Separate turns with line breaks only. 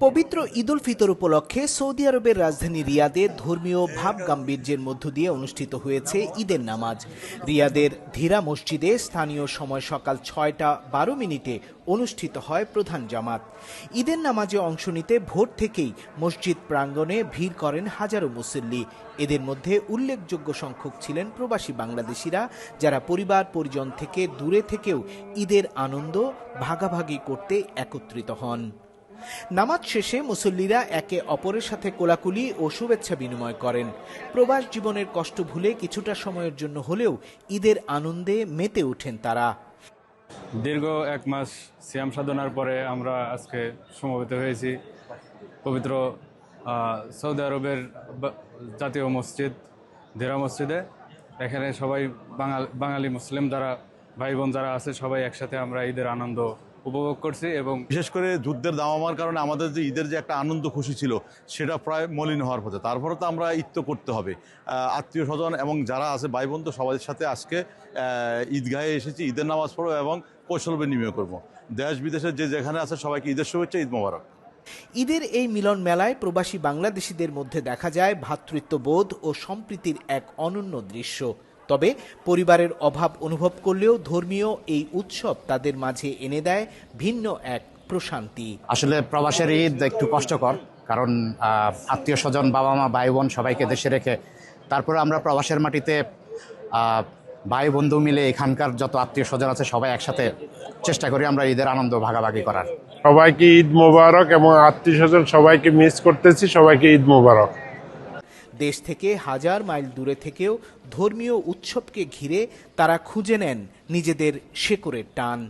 পবিত্র ঈদ উল ফিতর উপলক্ষে সৌদি আরবের রাজধানী রিয়াদে ধর্মীয় ভাব গাম্ভীর্যের মধ্য দিয়ে অনুষ্ঠিত হয়েছে ঈদের নামাজ। রিয়াদের ধীরা মসজিদে স্থানীয় সময় সকাল ৬টা ১২ মিনিটে অনুষ্ঠিত হয় প্রধান জামাত। ঈদের নামাজে অংশ নিতে ভোর থেকেই মসজিদ প্রাঙ্গণে ভিড় করেন হাজারো মুসল্লি। এদের মধ্যে উল্লেখযোগ্য সংখ্যক ছিলেন প্রবাসী বাংলাদেশিরা, যারা পরিবার পরিজন থেকে দূরে থেকেও ঈদের আনন্দ ভাগাভাগি করতে একত্রিত হন। নামাজ শেষে মুসল্লিরা একে অপরের সাথে কোলাকুলি ও শুভেচ্ছা বিনিময় করেন। প্রবাস জীবনের কষ্ট ভুলে কিছুটা সময়ের জন্য হলেও ঈদের আনন্দে মেতে ওঠেন তারা।
দীর্ঘ ১ মাস সিয়াম সাধনার পরে আমরা আজকে সমবেত হয়েছি পবিত্র সৌদি আরবের জাতীয় মসজিদ ধীরা মসজিদে। এখানে সবাই বাঙালি মুসলিম যারা ভাই বোন যারা আছে সবাই একসাথে আমরা ঈদের আনন্দ উপভোগ করছি। এবং
বিশেষ করে যুদ্ধের দামামার কারণে আমাদের যে ঈদের যে একটা আনন্দ খুশি ছিল সেটা প্রায় মলিন হওয়ার পথে। তারপরে তো আমরা ঈদ তো করতে হবে, আত্মীয় স্বজন এবং যারা আছে ভাই বোন তো সবাই সাথে আজকে ঈদগাহে এসেছি ঈদের নামাজ পড়বো এবং কৌশল বিনিময় করবো। দেশ বিদেশের যে যেখানে আছে সবাইকে ঈদের শুভেচ্ছা, ঈদ মোবারক।
ঈদের এই মিলন মেলায় প্রবাসী বাংলাদেশিদের মধ্যে দেখা যায় ভ্রাতৃত্ববোধ ও সম্প্রীতির এক অনন্য দৃশ্য। তবে পরিবারের অভাব অনুভব করলেও ধর্মীয় এই উৎসব তাদের মাঝে এনে দেয় ভিন্ন এক প্রশান্তি।
আসলে প্রবাসের ঈদ একটু কষ্টকর, কারণ আত্মীয় স্বজন, বাবা মা, ভাই বোন সবাইকে দেশে রেখে তারপরে আমরা প্রবাসের মাটিতে ভাই বন্ধু মিলে এখানকার যত আত্মীয় স্বজন আছে সবাই একসাথে চেষ্টা করি আমরা ঈদের আনন্দ ভাগাভাগি করার।
সবাইকে ঈদ মোবারক এবং আত্মীয় স্বজন সবাইকে মিস করতেছি, সবাইকে ঈদ মোবারক।
দেশ থেকে হাজার মাইল দূরে থেকেও ধর্মীয় উৎসবকে ঘিরে তারা খুঁজে নেন নিজেদের শেকড়ের টান।